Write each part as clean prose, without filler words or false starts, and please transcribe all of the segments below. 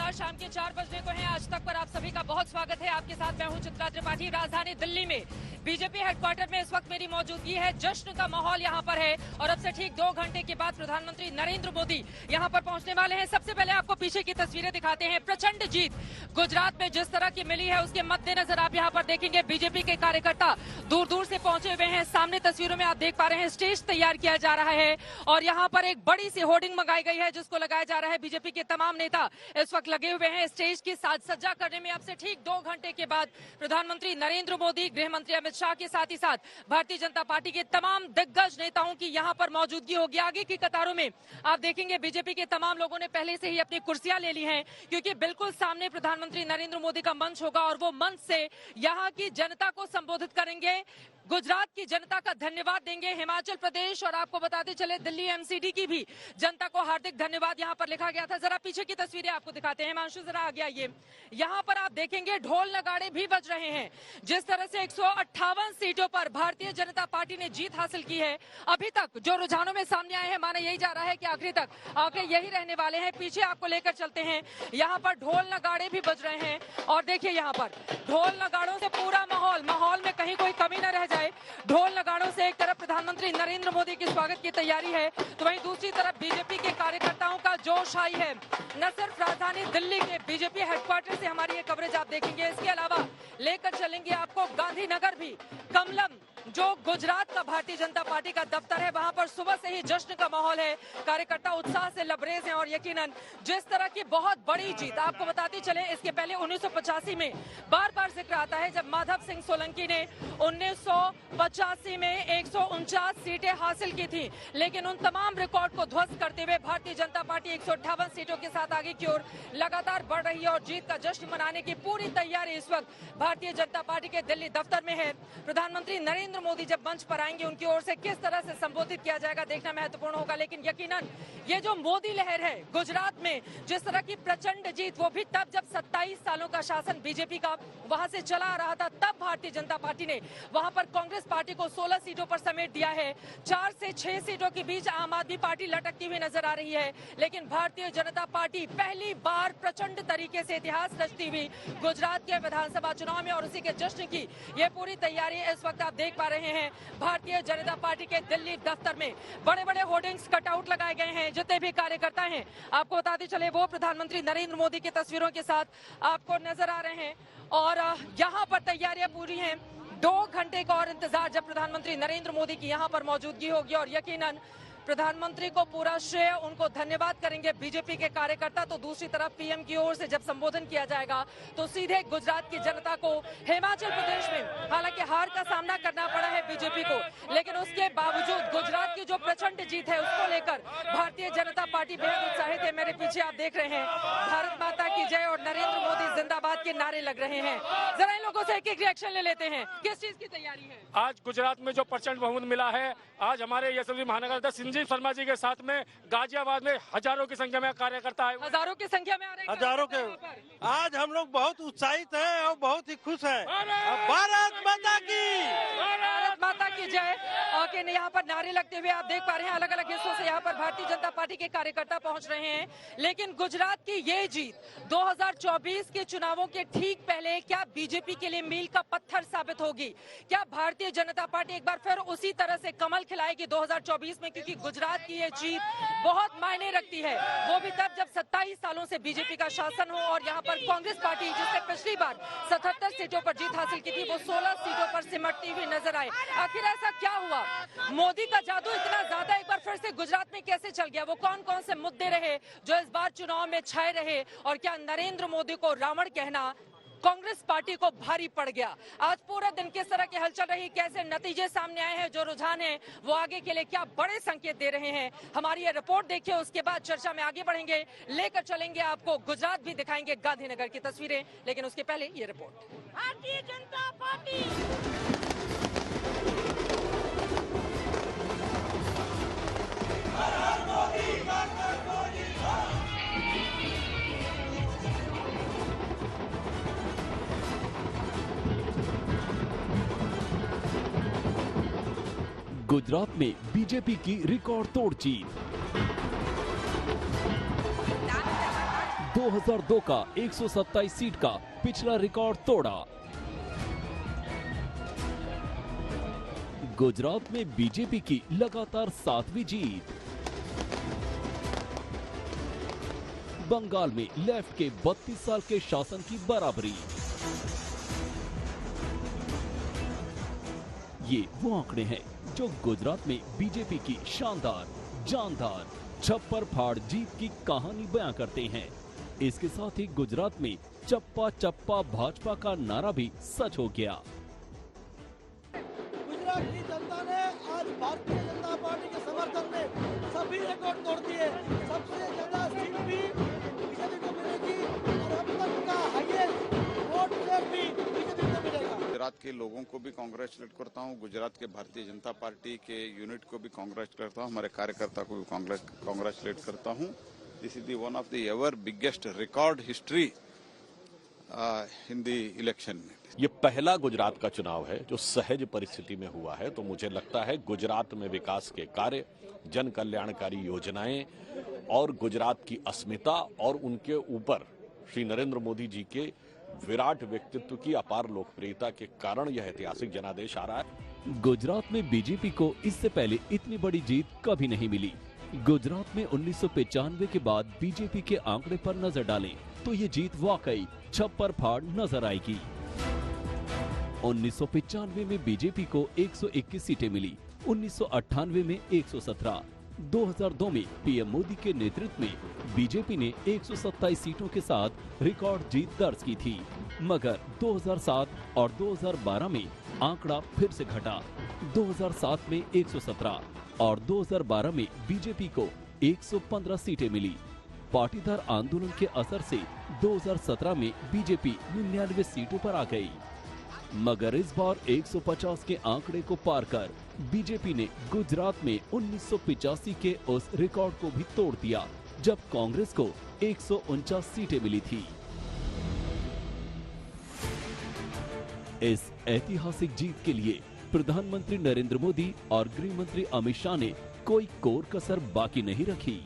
नमस्कार, शाम के 4 बजने को हैं। आज तक पर आप सभी का बहुत स्वागत है। आपके साथ मैं हूं चित्रा त्रिपाठी। राजधानी दिल्ली में बीजेपी हेडक्वार्टर में इस वक्त मेरी मौजूदगी है। जश्न का माहौल यहां पर है और अब से ठीक 2 घंटे के बाद प्रधानमंत्री नरेंद्र मोदी यहां पर पहुंचने वाले हैं। सबसे पहले आपको पीछे की तस्वीरें दिखाते हैं। प्रचंड जीत गुजरात में जिस तरह की मिली है उसके मद्देनजर आप यहां पर देखेंगे बीजेपी के कार्यकर्ता दूर दूर से पहुंचे हुए हैं। सामने तस्वीरों में आप देख पा रहे हैं स्टेज तैयार किया जा रहा है और यहां पर एक बड़ी सी होर्डिंग मंगाई गई है जिसको लगाया जा रहा है। बीजेपी के तमाम नेता इस वक्त लगे हुए हैं स्टेज की साज सज्जा करने में। अब से ठीक 2 घंटे के बाद प्रधानमंत्री नरेंद्र मोदी, गृह मंत्री अमित शाह के साथ ही साथ भारतीय जनता पार्टी के तमाम दिग्गज नेताओं की यहां पर मौजूदगी होगी। आगे की कतारों में आप देखेंगे बीजेपी के तमाम लोगों ने पहले से ही अपनी कुर्सियां ले ली हैं क्योंकि बिल्कुल सामने प्रधानमंत्री नरेंद्र मोदी का मंच होगा और वो मंच से यहां की जनता को संबोधित करेंगे, गुजरात की जनता का धन्यवाद देंगे। हिमाचल प्रदेश और आपको बताते चले दिल्ली एमसीडी की भी जनता को हार्दिक धन्यवाद यहां पर लिखा गया था। जरा पीछे की तस्वीरें आपको दिखाते हैं। हिमांशु जरा आ गया ये। यहां पर आप देखेंगे ढोल नगाड़े भी बज रहे हैं। जिस तरह से 158 सीटों पर भारतीय जनता पार्टी ने जीत हासिल की है, अभी तक जो रुझानों में सामने आए हैं माना यही जा रहा है कि आखिरी तक आंकड़े यही रहने वाले हैं। पीछे आपको लेकर चलते हैं। यहाँ पर ढोल नगाड़े भी बज रहे हैं और देखिए यहाँ पर ढोल नगाड़ों से पूरा माहौल में कहीं कोई कमी न रह जाए। ढोल नगाड़ों से एक तरफ प्रधानमंत्री नरेंद्र मोदी के स्वागत की तैयारी है तो वहीं दूसरी तरफ बीजेपी के कार्यकर्ताओं का जोश आई है। न सिर्फ राजधानी दिल्ली के बीजेपी हेडक्वार्टर से हमारी ये कवरेज आप देखेंगे, इसके अलावा लेकर चलेंगे आपको गांधीनगर भी। कमलम जो गुजरात का भारतीय जनता पार्टी का दफ्तर है वहां पर सुबह से ही जश्न का माहौल है। कार्यकर्ता उत्साह से लबरेज हैं और यकीनन जिस तरह की बहुत बड़ी जीत आपको बताते चले, इसके पहले 1985 में बार बार जिक्र आता है जब माधव सिंह सोलंकी ने 1985 में 149 सीटें हासिल की थी, लेकिन उन तमाम रिकॉर्ड को ध्वस्त करते हुए भारतीय जनता पार्टी 158 सीटों के साथ आगे की ओर लगातार बढ़ रही है और जीत का जश्न मनाने की पूरी तैयारी इस वक्त भारतीय जनता पार्टी के दिल्ली दफ्तर में है। प्रधानमंत्री नरेंद्र मोदी जब मंच पर आएंगे उनकी ओर से किस तरह से संबोधित किया जाएगा देखना महत्वपूर्ण होगा। लेकिन यकीनन ये जो मोदी लहर है गुजरात में, जिस तरह की प्रचंड जीत, वो भी तब जब 27 सालों का शासन बीजेपी का वहां से चला आ रहा था, तब भारतीय जनता पार्टी ने वहां पर कांग्रेस पार्टी को 16 सीटों पर समेट दिया है। 4 से 6 सीटों के बीच आम आदमी पार्टी लटकती हुई नजर आ रही है, लेकिन भारतीय जनता पार्टी पहली बार प्रचंड तरीके से इतिहास रचती हुई गुजरात के विधानसभा चुनाव में और उसी के जश्न की ये पूरी तैयारी इस वक्त आप देख पा रहे हैं। भारतीय जनता पार्टी के दिल्ली दफ्तर में बड़े बड़े होर्डिंग्स कटआउट लगाए गए हैं। जितने भी कार्यकर्ता हैं आपको बताते चले वो प्रधानमंत्री नरेंद्र मोदी की तस्वीरों के साथ आपको नजर आ रहे हैं और यहाँ पर तैयारियां पूरी हैं। 2 घंटे का और इंतजार जब प्रधानमंत्री नरेंद्र मोदी की यहाँ पर मौजूदगी होगी और यकीनन प्रधानमंत्री को पूरा श्रेय, उनको धन्यवाद करेंगे बीजेपी के कार्यकर्ता। तो दूसरी तरफ पीएम की ओर से जब संबोधन किया जाएगा तो सीधे गुजरात की जनता को हिमाचल प्रदेश में हालांकि हार का सामना करना पड़ा है बीजेपी को, लेकिन उसके बावजूद गुजरात की जो प्रचंड जीत है उसको लेकर भारतीय जनता पार्टी बेहद उत्साहित है। मेरे पीछे आप देख रहे हैं भारत माता की जय और नरेंद्र मोदी जिंदाबाद के नारे लग रहे हैं। जरा इन लोगों से एक एक रिएक्शन ले लेते हैं। किस चीज की तैयारी है? आज गुजरात में जो प्रचंड बहुमत मिला है, आज हमारे यशस्वी महानगर अध्यक्ष संजीव शर्मा जी के साथ में गाजियाबाद में हजारों की संख्या में कार्यकर्ता आए। हजारों की संख्या में आ रहे हैं। हजारों के आज हम लोग बहुत उत्साहित हैं और बहुत ही खुश हैं। भारत माता की, भारत माता की जय के यहाँ पर नारे लगते हुए आप देख पा रहे हैं अलग अलग हिस्सों से यहाँ पर भारतीय जनता पार्टी के कार्यकर्ता पहुंच रहे हैं। लेकिन गुजरात की ये जीत 2024 के चुनावों के ठीक पहले क्या बीजेपी के लिए मील का पत्थर साबित होगी? क्या भारतीय जनता पार्टी एक बार फिर उसी तरह से कमल खिलाएगी 2024 में? क्योंकि गुजरात की ये जीत बहुत मायने रखती है, वो भी तब जब 27 सालों से बीजेपी का शासन हो और यहाँ पर कांग्रेस पार्टी जिसने पिछली बार 77 सीटों पर जीत हासिल की थी वो 16 सीटों पर सिमटती हुई नजर आए। आखिर ऐसा क्या हुआ? मोदी का जादू इतना ज्यादा एक बार फिर से गुजरात में कैसे चल गया? वो कौन कौन से मुद्दे रहे जो इस बार चुनाव में छाए रहे और क्या नरेंद्र मोदी को रावण कहना कांग्रेस पार्टी को भारी पड़ गया? आज पूरा दिन किस तरह की हलचल रही, कैसे नतीजे सामने आए हैं, जो रुझान है वो आगे के लिए क्या बड़े संकेत दे रहे हैं? हमारी ये रिपोर्ट देखिए, उसके बाद चर्चा में आगे बढ़ेंगे, लेकर चलेंगे आपको गुजरात भी दिखाएंगे, गांधीनगर की तस्वीरें। लेकिन उसके पहले ये रिपोर्ट। भारतीय जनता पार्टी गुजरात में बीजेपी की रिकॉर्ड तोड़ जीत। 2002 का 127 सीट का पिछला रिकॉर्ड तोड़ा। गुजरात में बीजेपी की लगातार 7वीं जीत। बंगाल में लेफ्ट के 32 साल के शासन की बराबरी। ये वो आंकड़े हैं जो गुजरात में बीजेपी की शानदार, जानदार, छप्पर फाड़ जीत की कहानी बयां करते हैं। इसके साथ ही गुजरात में चप्पा चप्पा भाजपा का नारा भी सच हो गया। गुजरात की जनता ने आज भारतीय जनता पार्टी के समर्थन में सभी रिकॉर्ड तोड़ दिए। सबसे ज्यादा सीट भी बीजेपी को मिलेगी और अब तक का हाईएस्ट वोट शेयर भी बीजेपी को मिलेगा। गुजरात के लोगों को भी कांग्रेचुलेट करता हूं, गुजरात के भारतीय जनता पार्टी के यूनिट को भी कांग्रेचुलेट करता हूं, हमारे कार्यकर्ता को भी कांग्रेचुलेट करता हूं। This is one of the ever biggest record history in the election. ये पहला गुजरात का चुनाव है जो सहज परिस्थिति में हुआ है, तो मुझे लगता है गुजरात में विकास के कार्य, जन कल्याणकारी योजनाएं और गुजरात की अस्मिता और उनके ऊपर श्री नरेंद्र मोदी जी के विराट व्यक्तित्व की अपार लोकप्रियता के कारण यह ऐतिहासिक जनादेश आ रहा है। गुजरात में बीजेपी को इससे पहले इतनी बड़ी जीत कभी नहीं मिली। गुजरात में 1995 के बाद बीजेपी के आंकड़े पर नजर डालें तो ये जीत वाकई छप्पर फाड़ नजर आएगी। 1995 में बीजेपी को 121 सीटें मिली, 1998 में 117, 2002 में पीएम मोदी के नेतृत्व में बीजेपी ने 127 सीटों के साथ रिकॉर्ड जीत दर्ज की थी। मगर 2007 और 2012 में आंकड़ा फिर से घटा। 2007 में 117 और 2012 में बीजेपी को 115 सीटें मिली। पाटीदार आंदोलन के असर से 2017 में बीजेपी 99 सीटों पर आ गई। मगर इस बार 150 के आंकड़े को पार कर बीजेपी ने गुजरात में 1985 के उस रिकॉर्ड को भी तोड़ दिया जब कांग्रेस को 149 सीटें मिली थी। इस ऐतिहासिक जीत के लिए प्रधानमंत्री नरेंद्र मोदी और गृह मंत्री अमित शाह ने कोई कोर कसर बाकी नहीं रखी।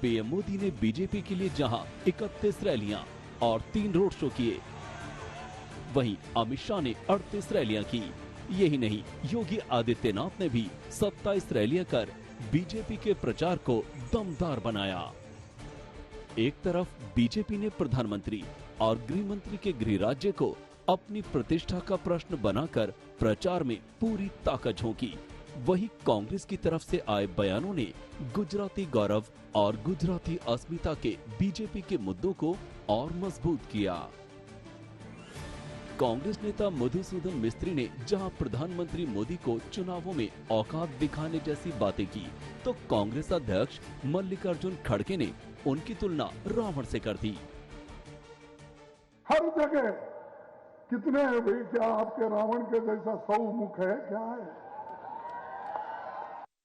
पीएम मोदी ने बीजेपी के लिए जहां 31 रैलियां और 3 रोड शो किए, वहीं अमित शाह ने 38 रैलियां की। यही नहीं, योगी आदित्यनाथ ने भी 27 रैलियां कर बीजेपी के प्रचार को दमदार बनाया। एक तरफ बीजेपी ने प्रधानमंत्री और गृह मंत्री के गृह राज्य को अपनी प्रतिष्ठा का प्रश्न बनाकर प्रचार में पूरी ताकत झोंकी, वहीं कांग्रेस की तरफ से आए बयानों ने गुजराती गौरव और गुजराती अस्मिता के बीजेपी के मुद्दों को और मजबूत किया। कांग्रेस नेता मधुसूदन मिस्त्री ने जहां प्रधानमंत्री मोदी को चुनावों में औकात दिखाने जैसी बातें की, तो कांग्रेस अध्यक्ष मल्लिकार्जुन खड़गे ने उनकी तुलना रावण से कर दी। हर जगह कितने हैं भाई, क्या आपके रावण के जैसा 100 मुख है क्या है?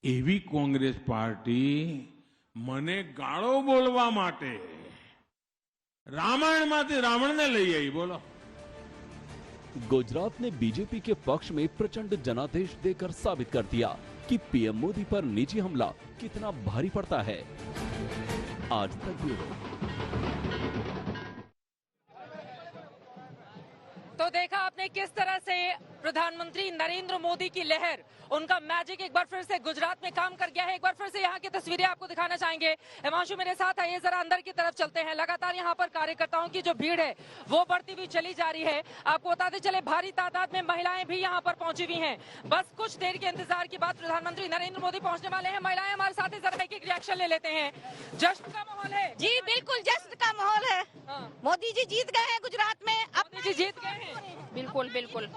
एवी कांग्रेस पार्टी मने गाळो बोलवा माटे रामायणमांथी रावणने लई आई। बोलो। गुजरात ने बीजेपी के पक्ष में प्रचंड जनादेश देकर साबित कर दिया कि पीएम मोदी पर निजी हमला कितना भारी पड़ता है। आज तक ब्यूरो। तो देखा आपने किस तरह से प्रधानमंत्री नरेंद्र मोदी की लहर, उनका मैजिक एक बार फिर से गुजरात में काम कर गया है। एक बार फिर से यहाँ की तस्वीरें आपको दिखाना चाहेंगे। हिमांशु मेरे साथ आइए, जरा अंदर की तरफ चलते हैं। लगातार यहाँ पर कार्यकर्ताओं की जो भीड़ है वो बढ़ती हुई चली जा रही है। आपको बताते चले भारी तादाद में महिलाएं भी यहाँ पर पहुंची हुई हैं। बस कुछ देर के इंतजार के बाद प्रधानमंत्री नरेंद्र मोदी पहुंचने वाले हैं। महिलाएं हमारे साथ हैं, जरा एक रिएक्शन ले लेते हैं। जश्न का माहौल है जी, बिल्कुल जश्न का माहौल है। मोदी जी जीत गए हैं गुजरात में। मोदी जी जीत गए हैं। बिल्कुल बिल्कुल,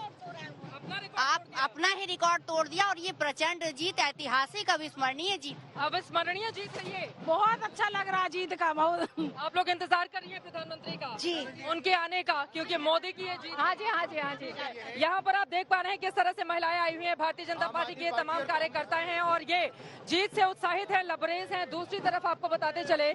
आप अपना ही रिकॉर्ड तोड़ दिया और ये प्रचंड जीत, ऐतिहासिक, अविस्मरणीय जीत। अविस्मरणीय जीत है ये। बहुत अच्छा लग रहा जीत का माहौल। आप लोग इंतजार कर रही है प्रधानमंत्री का जी, उनके आने का, क्योंकि मोदी की ये जीत। हाँ जी हाँ जी हाँ जी। यहाँ पर आप देख पा रहे हैं किस तरह से महिलाएं आई हुई हैं। भारतीय जनता पार्टी के तमाम कार्यकर्ता हैं और ये जीत से उत्साहित है, लबरेज हैं। दूसरी तरफ आपको बताते चले,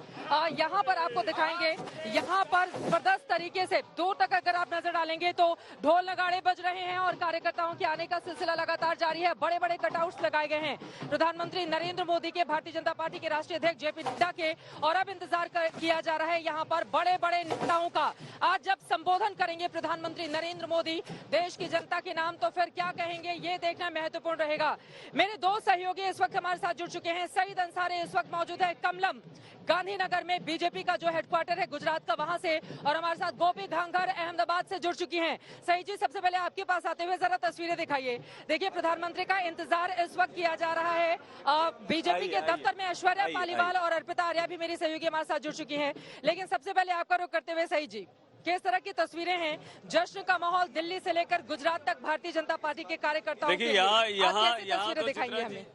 यहाँ पर आपको दिखाएंगे, यहाँ पर जबरदस्त तरीके से दूर तक अगर आप नजर डालेंगे तो ढोल नगाड़े बज रहे हैं और कार्यकर्ता संवाददाताओं के आने का सिलसिला लगातार जारी है। बड़े बड़े कटआउट्स लगाए गए हैं प्रधानमंत्री नरेंद्र मोदी के, भारतीय जनता पार्टी के राष्ट्रीय अध्यक्ष जेपी नड्डा के, और अब इंतजार किया जा रहा है यहाँ पर बड़े बड़े नेताओं का। आज जब संबोधन करेंगे प्रधानमंत्री नरेंद्र मोदी देश की जनता के नाम, तो फिर क्या कहेंगे ये देखना महत्वपूर्ण रहेगा। मेरे दो सहयोगी इस वक्त हमारे साथ जुड़ चुके हैं। सईद अंसारी इस वक्त मौजूद है कमलम गांधीनगर में, बीजेपी का जो हेडक्वार्टर है गुजरात का, वहां से, और हमारे साथ गोपी घांगर अहमदाबाद से जुड़ चुकी हैं। सही जी, सबसे पहले आपके पास आते हुए जरा तस्वीरें दिखाइए। देखिए, प्रधानमंत्री का इंतजार इस वक्त किया जा रहा है बीजेपी के दफ्तर में। ऐश्वर्या पालीवाल और अर्पिता आर्या भी मेरी सहयोगी हमारे साथ जुड़ चुकी हैं। लेकिन सबसे पहले आपका रुख करते हुए सही जी, किस तरह की तस्वीरें हैं? जश्न का माहौल दिल्ली से लेकर गुजरात तक भारतीय जनता पार्टी के कार्यकर्ताओं देखिए यहाँ तस्वीरें दिखाइए हमें।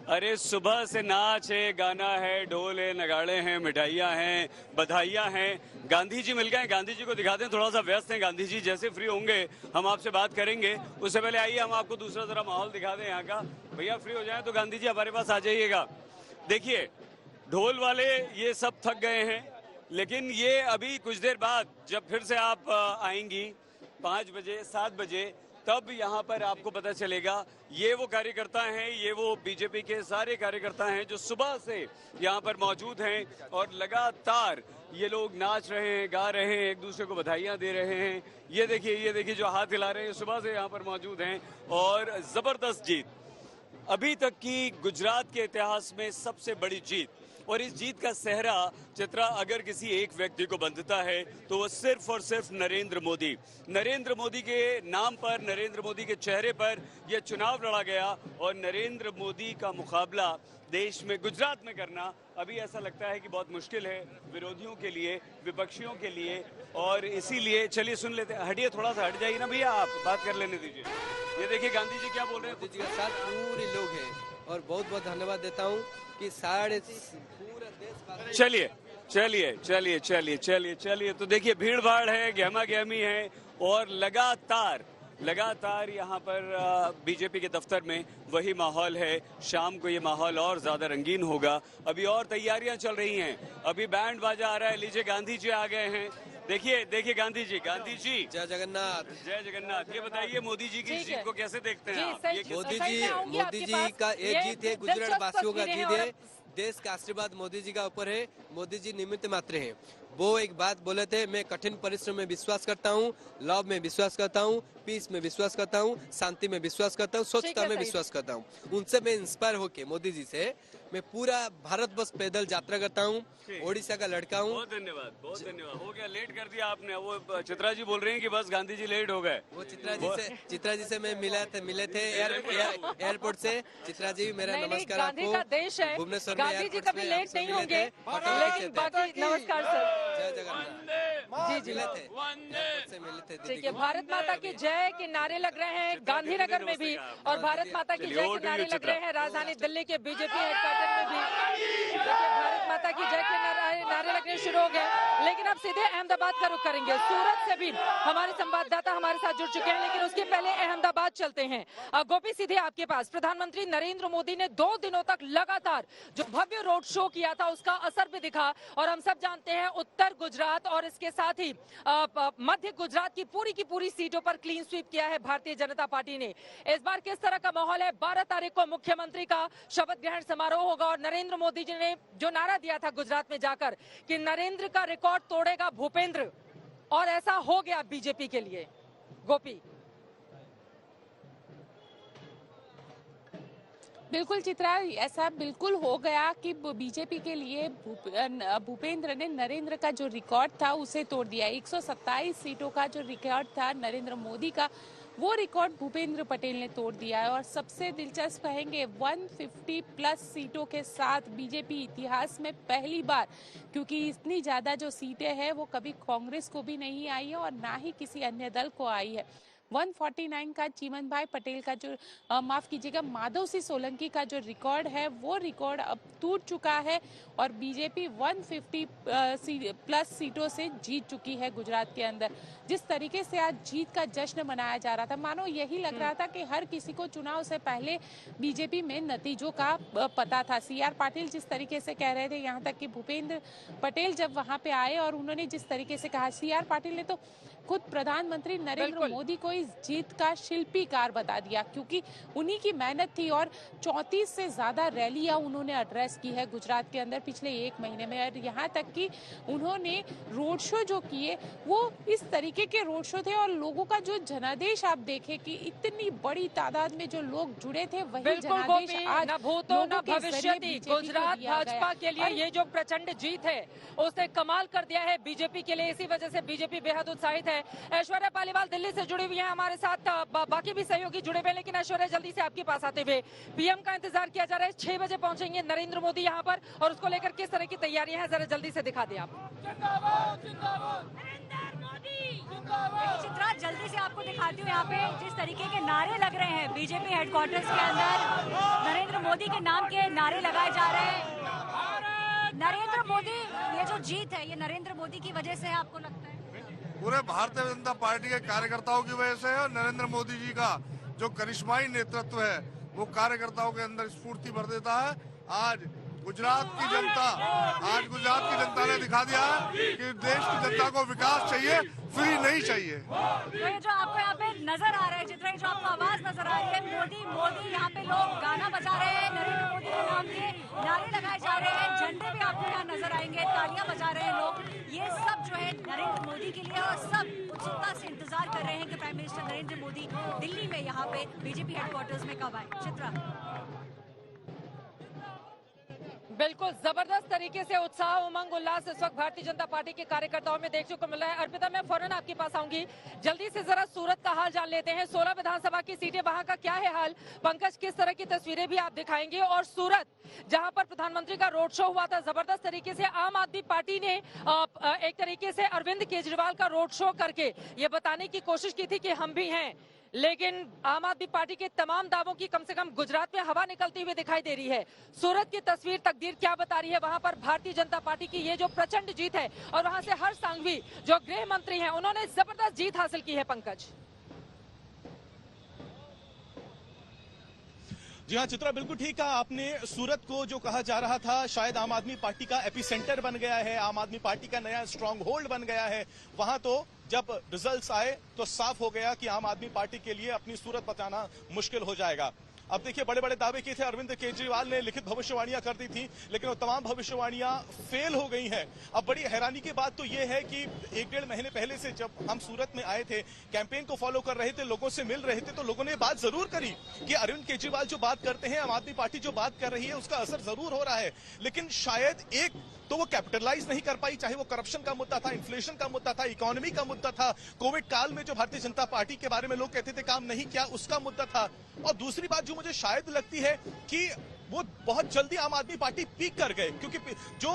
अरे सुबह से नाच है, गाना है, ढोल है, नगाड़े हैं, मिठाइयाँ हैं, बधाइयाँ हैं। गांधी जी मिल गए, गांधी जी को दिखाते हैं। थोड़ा सा व्यस्त हैं गांधी जी, जैसे फ्री होंगे हम आपसे बात करेंगे। उससे पहले आइए हम आपको दूसरा जरा माहौल दिखा दें यहाँ का। भैया फ्री हो जाए तो गांधी जी हमारे पास आ जाइएगा। देखिए, ढोल वाले ये सब थक गए हैं, लेकिन ये अभी कुछ देर बाद जब फिर से आप आएंगी 5 बजे 7 बजे, तब यहाँ पर आपको पता चलेगा। ये वो कार्यकर्ता हैं, ये वो बीजेपी के सारे कार्यकर्ता हैं जो सुबह से यहाँ पर मौजूद हैं और लगातार ये लोग नाच रहे हैं, गा रहे हैं, एक दूसरे को बधाइयाँ दे रहे हैं। ये देखिए जो हाथ हिला रहे हैं, सुबह से यहाँ पर मौजूद हैं। और जबरदस्त जीत, अभी तक की गुजरात के इतिहास में सबसे बड़ी जीत। और इस जीत का सेहरा चित्रा अगर किसी एक व्यक्ति को बंधता है तो वो सिर्फ और सिर्फ नरेंद्र मोदी के नाम पर, नरेंद्र मोदी के चेहरे पर यह चुनाव लड़ा गया। और नरेंद्र मोदी का मुकाबला देश में, गुजरात में करना अभी ऐसा लगता है कि बहुत मुश्किल है विरोधियों के लिए, विपक्षियों के लिए। और इसीलिए चलिए सुन लेते हैं। हटिए, थोड़ा सा हट जाइए ना भैया, आप बात कर लेने दीजिए। ये देखिए गांधी जी क्या बोल रहे हैं। मोदी जी के साथ पूरे लोग हैं और बहुत बहुत धन्यवाद देता हूँ कि सारे पूरा देश। चलिए तो देखिए भीड़ भाड़ है, गहमा गहमी है और लगातार यहाँ पर बीजेपी के दफ्तर में वही माहौल है। शाम को ये माहौल और ज्यादा रंगीन होगा। अभी और तैयारियां चल रही हैं, अभी बैंड बाजा आ रहा है। लीजिए गांधी जी आ गए हैं। देखिए गांधी जी जय जगन्नाथ। ये बताइए मोदी जी की जीत को कैसे देखते हैं आप? मोदी जी का ये जीत है, गुजरात वासियों का जीत है। देश का आशीर्वाद मोदी जी का ऊपर है। मोदी जी निमित्त मात्र हैं। वो एक बात बोले थे, मैं कठिन परिश्रम में विश्वास करता हूँ, लव में विश्वास करता हूँ, पीस में विश्वास करता हूँ, शांति में विश्वास करता हूँ, स्वच्छता में विश्वास करता हूँ। उनसे मैं इंस्पायर होके मोदी जी से मैं पूरा भारत बस पैदल यात्रा करता हूँ। ओडिशा का लड़का हूँ। बहुत धन्यवाद। हो गया, लेट कर दिया आपने। वो चित्रा जी बोल रहे हैं कि बस गांधी जी लेट हो गए। वो चित्रा जी से मैं मिले थे एयरपोर्ट से। चित्रा जी मेरा नमस्कार आपको। देश है, भुवनेश्वर गांधी जी कभी लेट नहीं होंगे, लेकिन बाकी नमस्कार सर। जय जगन्नाथ। जी मिले थे। ठीक है, भारत माता की जय के नारे लग रहे हैं गांधीनगर में भी, और भारत माता की जय के नारे लग रहे हैं राजधानी दिल्ली के बीजेपी हेडक्वार्टर में भी। भारत माता की जय के नारे लगने शुरू हो गए। लेकिन अब सीधे अहमदाबाद का रुख करेंगे। सूरत से भी हमारे संवाददाता हमारे साथ जुड़ चुके हैं, लेकिन उसके पहले अहमदाबाद चलते हैं। गोपी, सीधे आपके पास। प्रधानमंत्री नरेंद्र मोदी ने 2 दिनों तक लगातार जो भव्य रोड शो किया था उसका असर भी दिखा। और हम सब जानते हैं उत्तर गुजरात और इसके साथ ही मध्य गुजरात की पूरी सीटों पर क्लीन स्वीप किया है भारतीय जनता पार्टी ने। इस बार किस तरह का माहौल है? 12 तारीख को मुख्यमंत्री का शपथ ग्रहण समारोह होगा और नरेंद्र मोदी जी ने जो नारा दिया था गुजरात में जाकर कि नरेंद्र का रिकॉर्ड तोड़ेगा भूपेंद्र, और ऐसा हो गया बीजेपी के लिए। गोपी। बिल्कुल चित्रा, ऐसा बिल्कुल हो गया कि बीजेपी के लिए भूपेंद्र ने नरेंद्र का जो रिकॉर्ड था उसे तोड़ दिया। 127 सीटों का जो रिकॉर्ड था नरेंद्र मोदी का, वो रिकॉर्ड भूपेंद्र पटेल ने तोड़ दिया है। और सबसे दिलचस्प कहेंगे 150 प्लस सीटों के साथ बीजेपी इतिहास में पहली बार, क्योंकि इतनी ज्यादा जो सीटें हैं वो कभी कांग्रेस को भी नहीं आई है और ना ही किसी अन्य दल को आई है। 149 का चीमन भाई पटेल का जो माफ कीजिएगा माधव सिंह सोलंकी का जो रिकॉर्ड है वो रिकॉर्ड अब टूट चुका है और बीजेपी 150 प्लस सीटों से जीत चुकी है गुजरात के अंदर। जिस तरीके से आज जीत का जश्न मनाया जा रहा था, मानो यही लग रहा था कि हर किसी को चुनाव से पहले बीजेपी में नतीजों का पता था। सीआर पाटिल जिस तरीके से कह रहे थे, यहाँ तक कि भूपेंद्र पटेल जब वहां पे आए और उन्होंने जिस तरीके से कहा, सीआर पाटिल ने तो खुद प्रधानमंत्री नरेंद्र मोदी को इस जीत का शिल्पीकार बता दिया, क्योंकि उन्हीं की मेहनत थी और 34 से ज्यादा रैलियां उन्होंने एड्रेस की है गुजरात के अंदर पिछले एक महीने में। और यहाँ तक कि उन्होंने रोड शो जो किए वो इस तरीके के रोड शो थे और लोगों का जो जनादेश आप देखें कि इतनी बड़ी तादाद में जो लोग जुड़े थे, वही जनादेश आज न भूतो न भविष्यति गुजरात भाजपा के लिए ये जो प्रचंड जीत है उसने कमाल कर दिया है बीजेपी के लिए। इसी वजह से बीजेपी बेहद उत्साहित है। ऐश्वर्या पालीवाल दिल्ली से जुड़ी हुई है हमारे साथ, बाकी भी सहयोगी जुड़े हुए हैं, लेकिन ऐश्वर्या जल्दी से आपके पास आते हुए पीएम का इंतजार किया जा रहा है। 6 बजे पहुंचेंगे नरेंद्र मोदी यहाँ पर और उसको लेकर किस तरह की तैयारियां हैं, जरा जल्दी से दिखा दें आप। चित्रा जल्दी से आपको दिखाती हूँ यहाँ पे जिस तरीके के नारे लग रहे हैं बीजेपी हेडक्वार्टर्स के अंदर, नरेंद्र मोदी के नाम के नारे लगाए जा रहे हैं। नरेंद्र मोदी, ये जो जीत है ये नरेंद्र मोदी की वजह से है, आपको लगता है? पूरे भारतीय जनता पार्टी के कार्यकर्ताओं की वजह से है और नरेंद्र मोदी जी का जो करिश्माई नेतृत्व है वो कार्यकर्ताओं के अंदर स्फूर्ति भर देता है। आज गुजरात की जनता ने दिखा दिया है कि देश की जनता को विकास चाहिए, फ्री नहीं चाहिए। तो ये जो आपको यहाँ पे नजर आ रहा है चित्रा, जो आपको आवाज नजर आ रही है, मोदी मोदी, यहाँ पे लोग गाना बजा रहे हैं, नरेंद्र मोदी के नाम के नारे लगाए जा रहे हैं, झंडे भी आपको यहाँ नजर आएंगे, तालियां बजा रहे हैं लोग। ये सब जो है नरेंद्र मोदी के लिए और सब उत्सुकता से इंतजार कर रहे हैं कि प्राइम मिनिस्टर नरेंद्र मोदी दिल्ली में यहाँ पे बीजेपी हेडक्वार्टर्स में कब आए। चित्रा बिल्कुल जबरदस्त तरीके से उत्साह, उमंग, उल्लास इस वक्त भारतीय जनता पार्टी के कार्यकर्ताओं में देखने को मिल रहा है। अर्पिता, मैं फौरन आपके पास आऊंगी, जल्दी से जरा सूरत का हाल जान लेते हैं। 16 विधानसभा की सीटें, वहां का क्या है हाल? पंकज, किस तरह की तस्वीरें भी आप दिखाएंगे? और सूरत जहां पर प्रधानमंत्री का रोड शो हुआ था, जबरदस्त तरीके से आम आदमी पार्टी ने एक तरीके से अरविंद केजरीवाल का रोड शो करके ये बताने की कोशिश की थी कि हम भी हैं, लेकिन आम आदमी पार्टी के तमाम दावों की कम से कम गुजरात में हवा निकलती हुई दिखाई दे रही है। सूरत की तस्वीर, तकदीर क्या बता रही है? वहां पर भारतीय जनता पार्टी की ये जो प्रचंड जीत है और वहां से हर्ष सांघवी जो गृह मंत्री हैं उन्होंने जबरदस्त जीत हासिल की है। पंकज जी हाँ चित्रा, बिल्कुल ठीक कहा आपने। सूरत को जो कहा जा रहा था शायद आम आदमी पार्टी का एपिसेंटर बन गया है, आम आदमी पार्टी का नया स्ट्रांग होल्ड बन गया है, वहां तो जब रिजल्ट्स आए तो साफ हो गया कि आम आदमी पार्टी के लिए अपनी सूरत बचाना मुश्किल हो जाएगा। अब देखिए, बड़े बड़े दावे किए थे, अरविंद केजरीवाल ने लिखित भविष्यवाणियां कर दी थी, लेकिन वो तमाम भविष्यवाणियां फेल हो गई हैं। अब बड़ी हैरानी की बात तो ये है कि 1-1.5 महीने पहले से जब हम सूरत में आए थे, कैंपेन को फॉलो कर रहे थे, लोगों से मिल रहे थे, तो लोगों ने बात जरूर करी कि अरविंद केजरीवाल जो बात करते हैं, आम आदमी पार्टी जो बात कर रही है, उसका असर जरूर हो रहा है, लेकिन शायद एक तो वो कैपिटलाइज नहीं कर पाई, चाहे वो करप्शन का मुद्दा था, इन्फ्लेशन का मुद्दा था, इकोनॉमी का मुद्दा था, कोविड काल में जो भारतीय जनता पार्टी के बारे में लोग कहते थे काम नहीं किया, उसका मुद्दा था। और दूसरी बात जो मुझे शायद लगती है कि वो बहुत जल्दी आम आदमी पार्टी पीक कर गए, क्योंकि जो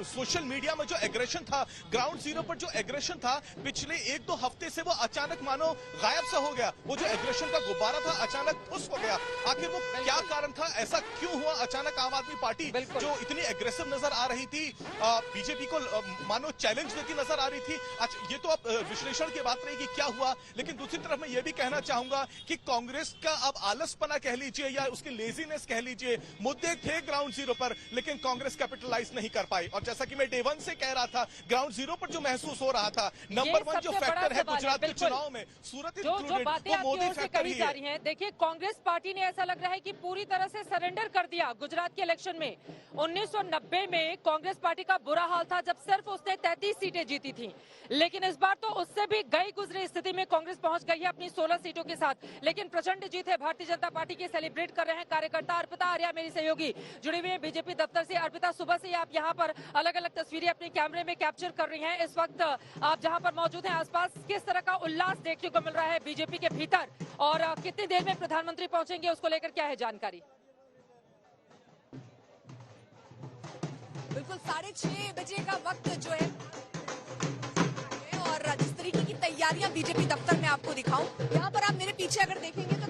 सोशल मीडिया में जो एग्रेशन था, ग्राउंड जीरो पर जो एग्रेशन था, पिछले 1-2 हफ्ते से वो अचानक मानो गायब सा हो गया। वो जो एग्रेशन का गुब्बारा था अचानक फुस हो गया। आखिर वो क्या कारण था, ऐसा क्यों हुआ अचानक आम आदमी पार्टी जो इतनी एग्रेसिव नजर आ रही थी, बीजेपी को मानो चैलेंज देती नजर आ रही थी। अच्छा, ये तो अब विश्लेषण की बात रही कि क्या हुआ, लेकिन दूसरी तरफ मैं ये भी कहना चाहूंगा कि कांग्रेस का अब आलसपना कह लीजिए या उसकी लेजीनेस कह लीजिए, मुद्दे थे ग्राउंड जीरो पर, लेकिन कांग्रेस कैपिटलाइज नहीं कर पाई। और जैसा कि मैं डे 1 से कह रहा था, ग्राउंड जीरो पर जो महसूस हो रहा था, नंबर 1 जो फैक्टर है गुजरात के चुनाव में, सूरत जो बातें आपकी ओर से कही जा रही हैं, देखिए कांग्रेस पार्टी ने ऐसा लग रहा है कि पूरी तरह से सरेंडर कर दिया गुजरात के इलेक्शन में। 1990 में कांग्रेस पार्टी का बुरा हाल था जब सिर्फ उसने 33 सीटें जीती थी, लेकिन इस बार तो उससे भी गई गुजरी स्थिति में कांग्रेस पहुंच गई है अपनी 16 सीटों के साथ। लेकिन प्रचंड जीत है भारतीय जनता पार्टी की, सेलिब्रेट कर रहे हैं कार्यकर्ता। अर्पिता आर्या मेरी सहयोगी जुड़ी हुई है बीजेपी दफ्तर से। अर्पिता, सुबह से आप यहाँ पर अलग अलग तस्वीरें अपने कैमरे में कैप्चर कर रही हैं। इस वक्त आप जहाँ पर मौजूद हैं, आसपास किस तरह का उल्लास देखने को मिल रहा है बीजेपी के भीतर, और कितनी देर में प्रधानमंत्री पहुंचेंगे उसको लेकर क्या है जानकारी? बिल्कुल 6:30 बजे का वक्त जो है और जिस तरीके की तैयारियां बीजेपी दफ्तर में आपको दिखाऊं। यहाँ पर आप मेरे पीछे अगर देखेंगे तो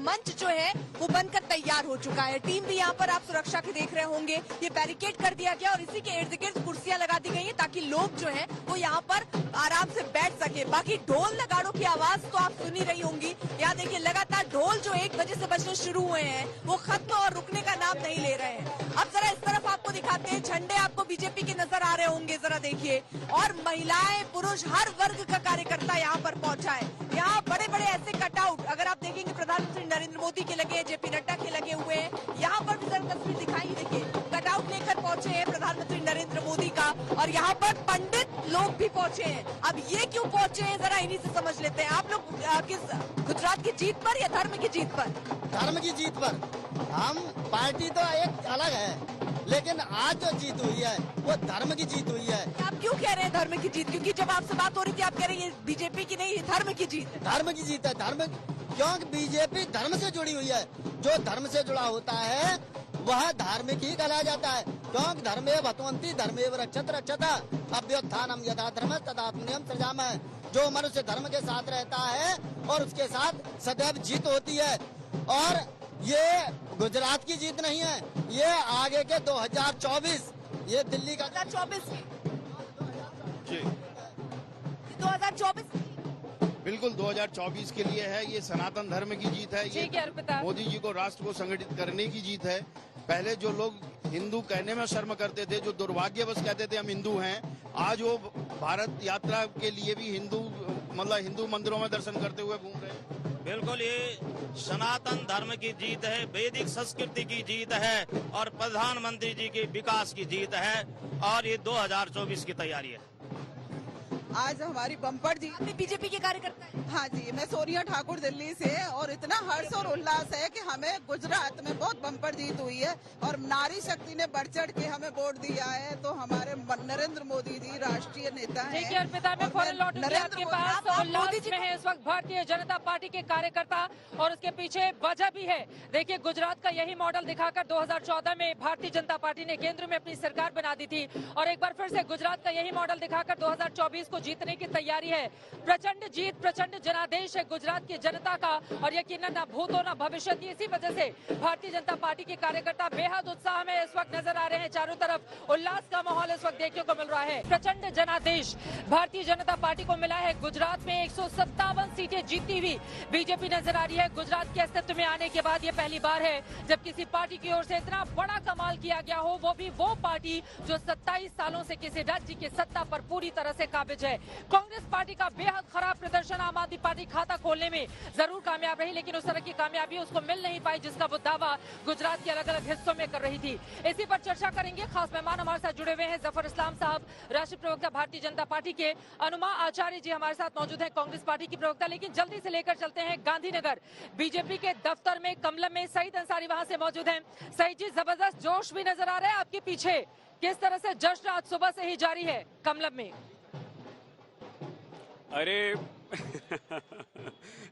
मंच जो है वो बनकर तैयार हो चुका है। टीम भी यहाँ पर आप सुरक्षा के देख रहे होंगे, ये बैरिकेड कर दिया गया और इसी के इर्द गिर्द कुर्सियां लगा दी गई है ताकि लोग जो है वो यहाँ पर आराम से बैठ सके। बाकी ढोल नगाड़ों की आवाज तो आप सुन ही रही होंगी। यहाँ देखिए लगातार ढोल जो 1 बजे से बजने शुरू हुए हैं वो खत्म और रुकने का नाम नहीं ले रहे हैं। अब जरा इस तरफ आपको दिखाते हैं, झंडे आपको बीजेपी के नजर आ रहे होंगे, जरा देखिए। और महिलाएं पुरुष हर वर्ग का कार्यकर्ता यहाँ पर पहुंचा है। यहाँ बड़े बड़े ऐसे कटआउट अगर आप देखेंगे प्रधानमंत्री नरेंद्र मोदी के लगे, जेपी नड्डा के लगे हुए हैं। यहाँ पर भी जरा तस्वीर दिखाई, देखिए कटआउट लेकर पहुंचे हैं प्रधानमंत्री नरेंद्र मोदी का। और यहाँ पर पंडित लोग भी पहुंचे हैं। अब ये क्यों पहुंचे हैं जरा इन्हीं से समझ लेते हैं। आप लोग किस गुजरात की जीत पर या धर्म की जीत पर? धर्म की जीत पर। हम पार्टी तो एक अलग है, लेकिन आज जो जीत हुई है वो धर्म की जीत हुई है। आप क्यों कह रहे हैं धर्म की जीत? क्योंकि जब आपसे बात हो रही थी आप कह रहे हैं ये बीजेपी की नहीं, ये धर्म की जीत है। धर्म की जीत है, धर्म, क्योंकि बीजेपी धर्म से जुड़ी हुई है। जो धर्म से जुड़ा होता है वह धार्मिक ही कहलाया जाता है, क्योंकि धर्मे भगवंती धर्मेव रक्षत रक्षता अभ्युत्थानम यथा धर्म तदात्म्यम सृजामः। जो मनुष्य धर्म के साथ रहता है और उसके साथ सदैव जीत होती है। और ये गुजरात की जीत नहीं है, ये आगे के 2024, ये दिल्ली का 2024 जी 2024 बिल्कुल 2024 के लिए है। ये सनातन धर्म की जीत है, ये मोदी जी को राष्ट्र को संगठित करने की जीत है। पहले जो लोग हिंदू कहने में शर्म करते थे, जो दुर्भाग्यवश कहते थे हम हिंदू हैं, आज वो भारत यात्रा के लिए भी हिंदू मंदिरों में दर्शन करते हुए घूम रहे हैं। बिल्कुल ये सनातन धर्म की जीत है, वैदिक संस्कृति की जीत है और प्रधानमंत्री जी की विकास की जीत है। और ये 2024 की तैयारी है। आज हमारी बम्पर जी बीजेपी के कार्यकर्ता हैं। हाँ जी, मैं सोनिया ठाकुर दिल्ली से, और इतना हर्ष और उल्लास है कि हमें गुजरात में बहुत बम्पर जीत हुई है और नारी शक्ति ने बढ़ चढ़ के हमें वोट दिया है। तो हमारे नरेंद्र मोदी जी राष्ट्रीय नेता हैं। देखिए अर्पिता, मैं फौरन लौटूंगी आपके पास। उल्लास में है इस वक्त भारतीय जनता पार्टी के कार्यकर्ता और उसके पीछे वजह भी है। देखिए गुजरात का यही मॉडल दिखाकर 2014 में भारतीय जनता पार्टी ने केंद्र में अपनी सरकार बना दी थी और एक बार फिर से गुजरात का यही मॉडल दिखाकर 2024 को जीतने की तैयारी है। प्रचंड जीत, प्रचंड जनादेश है गुजरात की जनता का और यकीनन ना भूतो ना भविष्य। इसी वजह से भारतीय जनता पार्टी के कार्यकर्ता बेहद उत्साह में इस वक्त नजर आ रहे हैं। चारों तरफ उल्लास का माहौल इस वक्त देखने को मिल रहा है। प्रचंड जनादेश भारतीय जनता पार्टी को मिला है। गुजरात में 157 सीटें जीती हुई बीजेपी नजर आ रही है। गुजरात के अस्तित्व में आने के बाद ये पहली बार है जब किसी पार्टी की ओर से इतना बड़ा कमाल किया गया हो, वो भी वो पार्टी जो 27 सालों से किसी राज्य की सत्ता पर पूरी तरह से काबिज है। कांग्रेस पार्टी का बेहद खराब प्रदर्शन, आम आदमी पार्टी खाता खोलने में जरूर कामयाब रही लेकिन उस तरह की कामयाबी उसको मिल नहीं पाई जिसका वो दावा गुजरात के अलग अलग हिस्सों में कर रही थी। इसी पर चर्चा करेंगे। खास मेहमान हमारे साथ जुड़े हुए हैं जफर इस्लाम साहब, राष्ट्रीय प्रवक्ता भारतीय जनता पार्टी के। अनुमा आचार्य जी हमारे साथ मौजूद हैं, कांग्रेस पार्टी की प्रवक्ता। लेकिन जल्दी से लेकर चलते हैं गांधीनगर बीजेपी के दफ्तर में, कमलम में। सईद अंसारी वहां से मौजूद हैं। सईद जी, जबरदस्त जोश भी नजर आ रहा है आपके पीछे, किस तरह से जश्न आज सुबह से ही जारी है कमलम में? अरे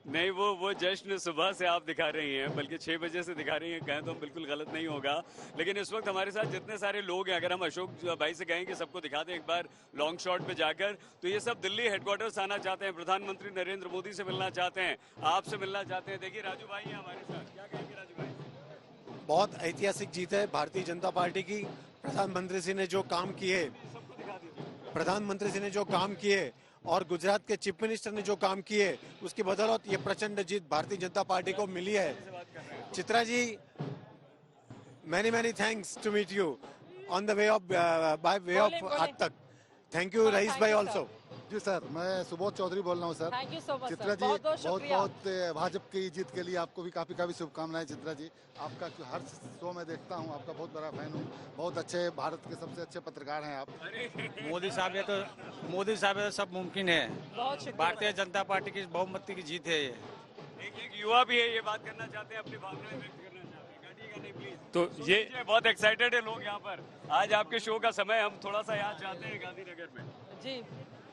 नहीं, वो जश्न सुबह से आप दिखा रही हैं, बल्कि 6 बजे से दिखा रही हैं, कहें तो बिल्कुल गलत नहीं होगा। लेकिन इस वक्त हमारे साथ जितने सारे लोग हैं, अगर हम अशोक भाई से कहें कि सबको दिखा दें एक बार लॉन्ग शॉट पे जाकर, तो ये सब दिल्ली हेडक्वार्टर्स आना चाहते हैं, प्रधानमंत्री नरेंद्र मोदी से मिलना चाहते हैं, आपसे मिलना चाहते हैं। देखिए राजू भाई हैं हमारे साथ, क्या कहेंगे राजू भाई? बहुत ऐतिहासिक जीत है भारतीय जनता पार्टी की। प्रधानमंत्री जी ने जो काम किए और गुजरात के चीफ मिनिस्टर ने जो काम किए, उसकी बदौलत ये प्रचंड जीत भारतीय जनता पार्टी को मिली है। Chitra ji, many thanks to meet you on the way of by way of आज तक। थैंक यू रईस भाई ऑल्सो। जी सर, मैं सुबोध चौधरी बोल रहा हूँ sir. Thank you so much Chitra ji, बहुत भाजपा की जीत के लिए आपको भी काफी शुभकामनाएं। चित्रा जी, आपका हर शो में देखता हूँ, आपका बहुत बड़ा फैन हूँ। बहुत अच्छे, भारत के सबसे अच्छे पत्रकार हैं आप। मोदी साहब ये तो सब मुमकिन है। भारतीय जनता पार्टी की बहुमत की जीत है ये। एक युवा भी है, ये बात करना चाहते हैं, अपनी भावनाएं व्यक्त करना चाहते हैं। नहीं प्लीज। तो ये बहुत एक्साइटेड है लोग यहाँ पर। आज आपके शो का समय हम थोड़ा सा यहाँ चाहते हैं गांधीनगर में जी।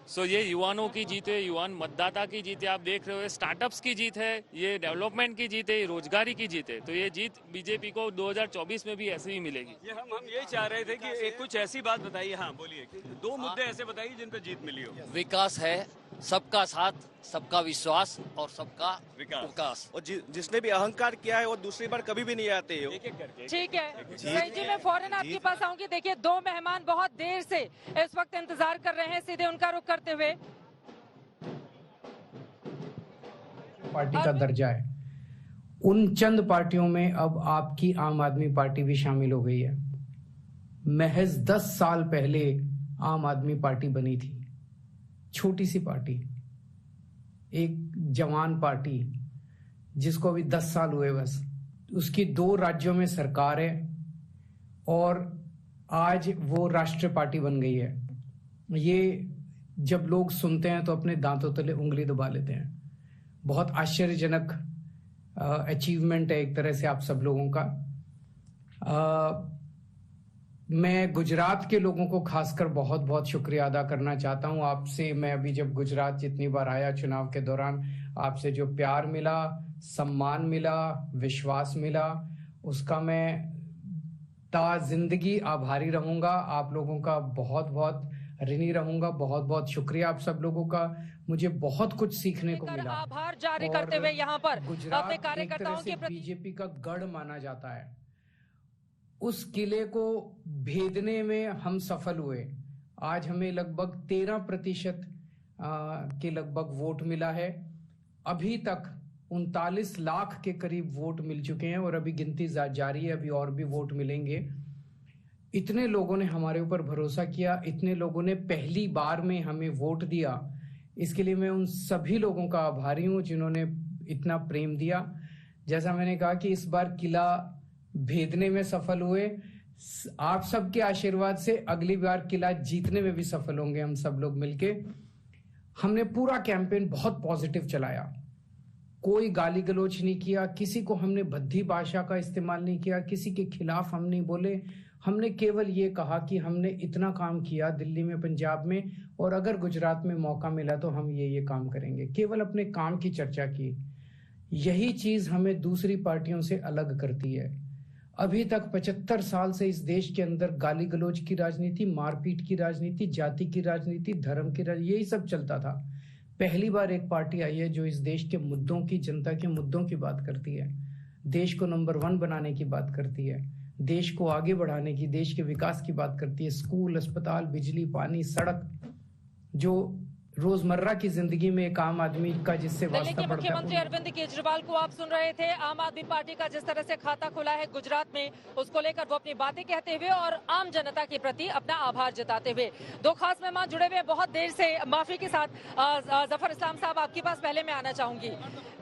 सो ये युवाओं की जीत है, युवान मतदाता की जीत है, आप देख रहे हो, स्टार्टअप्स की जीत है, ये डेवलपमेंट की जीत है, ये रोजगारी की जीत है। तो ये जीत बीजेपी को 2024 में भी ऐसे ही मिलेगी। ये हम यही चाह रहे थे कि एक कुछ ऐसी बात बताइए। हाँ बोलिए, 2 मुद्दे ऐसे बताइए जिन पे जीत मिली हो। विकास है सबका साथ, सबका विश्वास और सबका विकास। और जिसने भी अहंकार किया है वो दूसरी बार कभी भी नहीं आते हो। ठीक है सही जी, मैं फौरन आपके पास आऊंगी। देखिए, दो मेहमान बहुत देर से इस वक्त इंतजार कर रहे हैं, सीधे उनका रुख करते हुए। पार्टी का दर्जा है, उन चंद पार्टियों में अब आपकी आम आदमी पार्टी भी शामिल हो गई है। महज 10 साल पहले आम आदमी पार्टी बनी थी, छोटी सी पार्टी, एक जवान पार्टी जिसको अभी 10 साल हुए बस। उसकी 2 राज्यों में सरकार है और आज वो राष्ट्रीय पार्टी बन गई है। ये जब लोग सुनते हैं तो अपने दांतों तले उंगली दबा लेते हैं। बहुत आश्चर्यजनक अचीवमेंट है एक तरह से आप सब लोगों का। मैं गुजरात के लोगों को खासकर बहुत बहुत शुक्रिया अदा करना चाहता हूं आपसे। मैं अभी जब गुजरात जितनी बार आया चुनाव के दौरान, आपसे जो प्यार मिला, सम्मान मिला, विश्वास मिला, उसका मैं जिंदगी आभारी रहूंगा। आप लोगों का बहुत बहुत ऋणी रहूंगा। बहुत बहुत शुक्रिया आप सब लोगों का। मुझे बहुत कुछ सीखने को मिला। आभार जारी करते हुए यहाँ पर अपने कार्यकर्ताओं के प्रति बीजेपी का गढ़ माना जाता है, उस किले को भेदने में हम सफल हुए। आज हमें लगभग 13% के लगभग वोट मिला है। अभी तक 39 लाख के करीब वोट मिल चुके हैं और अभी गिनती जारी है, अभी और भी वोट मिलेंगे। इतने लोगों ने हमारे ऊपर भरोसा किया, इतने लोगों ने पहली बार में हमें वोट दिया। इसके लिए मैं उन सभी लोगों का आभारी हूं जिन्होंने इतना प्रेम दिया। जैसा मैंने कहा कि इस बार किला भेदने में सफल हुए, आप सबके आशीर्वाद से अगली बार किला जीतने में भी सफल होंगे हम सब लोग मिलके। हमने पूरा कैंपेन बहुत पॉजिटिव चलाया, कोई गाली गलौज नहीं किया, किसी को हमने भद्दी भाषा का इस्तेमाल नहीं किया, किसी के खिलाफ हम नहीं बोले। हमने केवल ये कहा कि हमने इतना काम किया दिल्ली में, पंजाब में, और अगर गुजरात में मौका मिला तो हम ये काम करेंगे। केवल अपने काम की चर्चा की। यही चीज हमें दूसरी पार्टियों से अलग करती है। अभी तक 75 साल से इस देश के अंदर गाली गलौज की राजनीति, मारपीट की राजनीति, जाति की राजनीति, धर्म की राजनीति, यही सब चलता था। पहली बार एक पार्टी आई है जो इस देश के मुद्दों की, जनता के मुद्दों की बात करती है, देश को नंबर 1 बनाने की बात करती है, देश को आगे बढ़ाने की, देश के विकास की बात करती है। स्कूल, अस्पताल, बिजली, पानी, सड़क, जो रोजमर्रा की जिंदगी में एक आम आदमी का जिससे वास्ता दिल्ली के पड़ता मुख्यमंत्री है। अरविंद केजरीवाल को आप सुन रहे थे। आम आदमी पार्टी का जिस तरह से खाता खुला है गुजरात में, उसको लेकर वो अपनी बातें कहते हुए और आम जनता के प्रति अपना आभार जताते हुए। 2 खास मेहमान जुड़े हुए बहुत देर से, माफी के साथ जफर इस्लाम साहब आपके पास पहले मैं आना चाहूंगी।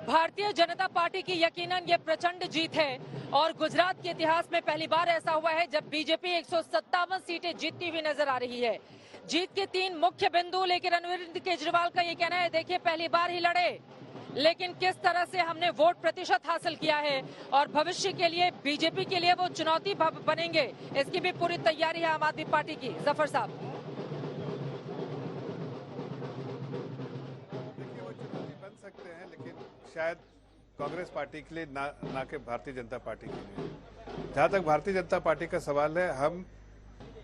भारतीय जनता पार्टी की यकीनन ये प्रचंड जीत है और गुजरात के इतिहास में पहली बार ऐसा हुआ है जब बीजेपी 157 सीटें जीतती हुई नजर आ रही है। जीत के 3 मुख्य बिंदु, लेकिन अरविंद केजरीवाल का ये कहना है देखिए पहली बार ही लड़े, लेकिन किस तरह से हमने वोट प्रतिशत हासिल किया है और भविष्य के लिए बीजेपी के लिए वो चुनौती बनेंगे, इसकी भी पूरी तैयारी है आम आदमी पार्टी की। जफर साहब, देखिए वो चुनौती बन सकते हैं, लेकिन शायद कांग्रेस पार्टी के लिए ना कि भारतीय जनता पार्टी के लिए। जहां तक भारतीय जनता पार्टी का सवाल है, हम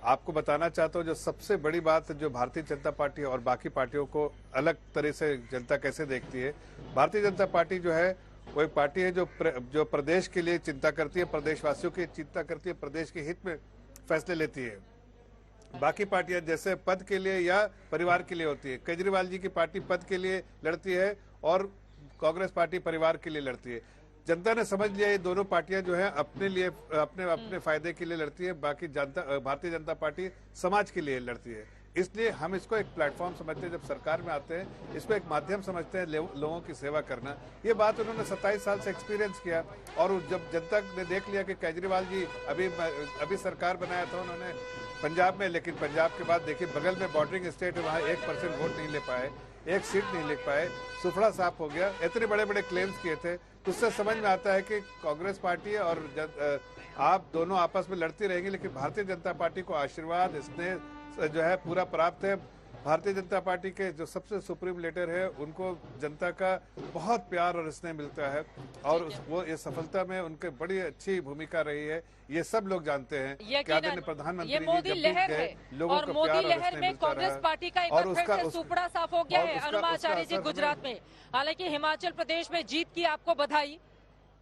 आपको बताना चाहता हूं जो सबसे बड़ी बात जो भारतीय जनता पार्टी और बाकी पार्टियों को अलग तरह से जनता कैसे देखती है। भारतीय जनता पार्टी जो है वो एक पार्टी है जो प्रदेश के लिए चिंता करती है, प्रदेशवासियों की चिंता करती है, प्रदेश के हित में फैसले लेती है। बाकी पार्टियां जैसे पद के लिए या परिवार के लिए होती है। केजरीवाल जी की पार्टी पद के लिए लड़ती है और कांग्रेस पार्टी परिवार के लिए लड़ती है। जनता ने समझ लिया ये दोनों पार्टियां जो है अपने लिए अपने फायदे के लिए लड़ती है, बाकी जनता भारतीय जनता पार्टी समाज के लिए लड़ती है। इसलिए हम इसको एक प्लेटफॉर्म समझते हैं, जब सरकार में आते हैं इसको एक माध्यम समझते हैं लोगों की सेवा करना। ये बात उन्होंने 27 साल से एक्सपीरियंस किया और जब जनता ने देख लिया कि केजरीवाल जी अभी सरकार बनाया था उन्होंने पंजाब में, लेकिन पंजाब के बाद देखिए बगल में बॉर्डरिंग स्टेट है, वहाँ 1% वोट नहीं ले पाए, 1 सीट नहीं ले पाए, सुफड़ा साफ हो गया, इतने बड़े बड़े क्लेम्स किए थे। तो उससे समझ में आता है कि कांग्रेस पार्टी और आप दोनों आपस में लड़ती रहेंगी, लेकिन भारतीय जनता पार्टी को आशीर्वाद स्नेह जो है पूरा प्राप्त है। भारतीय जनता पार्टी के जो सबसे सुप्रीम लीडर है उनको जनता का बहुत प्यार और स्नेह मिलता है और वो ये सफलता में उनके बड़ी अच्छी भूमिका रही है, ये सब लोग जानते हैं। आदरणीय प्रधानमंत्री ये मोदी लहर है और मोदी लहर में कांग्रेस पार्टी का एक बार फिर से सुपड़ा साफ हो गया है। अनुमाचार्य जी गुजरात में, हालांकि हिमाचल प्रदेश में जीत की आपको बधाई,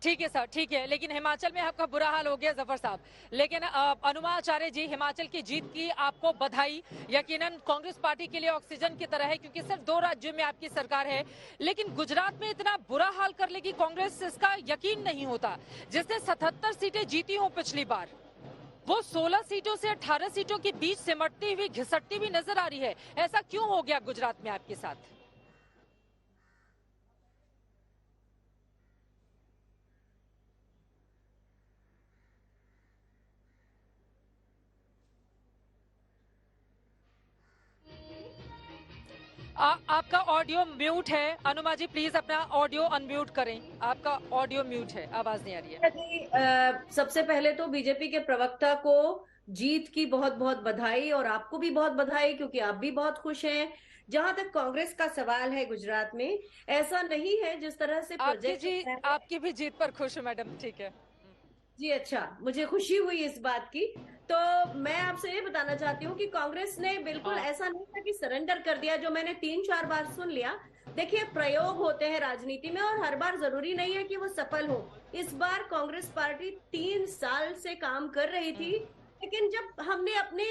ठीक है सर, ठीक है, लेकिन हिमाचल में आपका बुरा हाल हो गया जफर साहब। लेकिन अनुमाचार्य जी, हिमाचल की जीत की आपको बधाई, यकीनन कांग्रेस पार्टी के लिए ऑक्सीजन की तरह है क्योंकि सिर्फ 2 राज्यों में आपकी सरकार है। लेकिन गुजरात में इतना बुरा हाल कर लेगी कांग्रेस, इसका यकीन नहीं होता। जिसने 77 सीटें जीती हो पिछली बार, वो 16 सीटों से 18 सीटों के बीच सिमटती हुई, घिसटती हुई नजर आ रही है। ऐसा क्यों हो गया गुजरात में आपके साथ? आपका ऑडियो म्यूट है। अनुमा जी प्लीज अपना ऑडियो अनम्यूट करें, आपका ऑडियो म्यूट है, आवाज नहीं आ रही है। सबसे पहले तो बीजेपी के प्रवक्ता को जीत की बहुत बहुत बधाई और आपको भी बहुत बधाई क्योंकि आप भी बहुत खुश हैं। जहां तक कांग्रेस का सवाल है गुजरात में, ऐसा नहीं है जिस तरह से आपकी भी जीत पर खुश हूँ मैडम, ठीक है जी। अच्छा, मुझे खुशी हुई इस बात की। तो मैं आपसे ये बताना चाहती हूँ कि कांग्रेस ने बिल्कुल ऐसा नहीं था कि सरेंडर कर दिया, जो मैंने 3-4 बार सुन लिया। देखिए, प्रयोग होते हैं राजनीति में और हर बार जरूरी नहीं है कि वो सफल हो। इस बार कांग्रेस पार्टी 3 साल से काम कर रही थी, लेकिन जब हमने अपने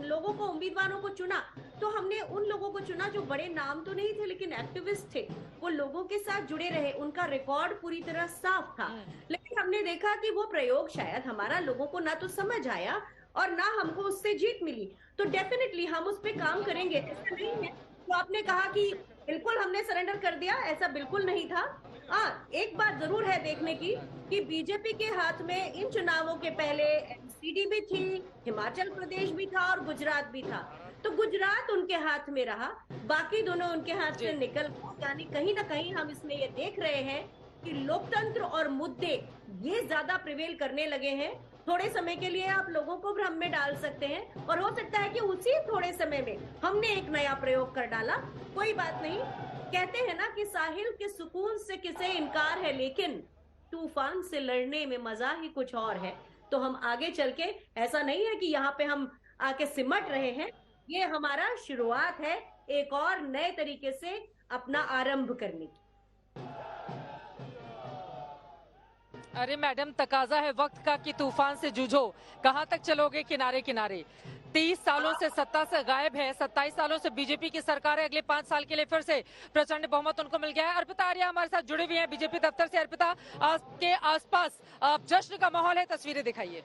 लोगों को, उम्मीदवारों को चुना, तो हमने उन लोगों को चुना जो बड़े नाम तो नहीं थे लेकिन एक्टिविस्ट थे, वो लोगों के साथ जुड़े रहे, उनका रिकॉर्ड पूरी तरह साफ था। लेकिन हमने देखा कि वो प्रयोग शायद हमारा लोगों को ना तो समझ आया और ना हमको उससे जीत मिली। तो डेफिनेटली हम उस पे काम करेंगे, ऐसा नहीं है। तो आपने कहा कि बिल्कुल हमने सरेंडर कर दिया, ऐसा बिल्कुल नहीं था। एक बात जरूर है देखने की कि बीजेपी के हाथ में इन चुनावों के पहले एमसीडी भी थी, हिमाचल प्रदेश भी था और गुजरात भी था। तो गुजरात उनके हाथ में रहा, बाकी दोनों उनके हाथ से निकल गए। यानी कहीं ना कहीं हम इसमें ये देख रहे हैं कि लोकतंत्र और मुद्दे ये ज्यादा प्रिवेल करने लगे हैं। थोड़े समय के लिए आप लोगों को भ्रम में डाल सकते हैं और हो सकता है कि उसी थोड़े समय में हमने एक नया प्रयोग कर डाला, कोई बात नहीं। कहते हैं ना कि साहिल के सुकून से किसे इनकार है, लेकिन तूफान से लड़ने में मजा ही कुछ और है। तो हम आगे चल के, ऐसा नहीं है कि यहाँ पे हम आके सिमट रहे हैं, ये हमारा शुरुआत है एक और नए तरीके से अपना आरंभ करने की। अरे मैडम, तकाजा है वक्त का कि तूफान से जूझो, कहां तक चलोगे किनारे किनारे। 30 सालों से सत्ता से गायब है, 27 सालों से बीजेपी की सरकार है, अगले 5 साल के लिए फिर से प्रचंड बहुमत उनको मिल गया है। अर्पिता आर्या हमारे साथ जुड़े हुए हैं बीजेपी दफ्तर से। अर्पिता, आपके आसपास जश्न का माहौल है, तस्वीरें दिखाइए।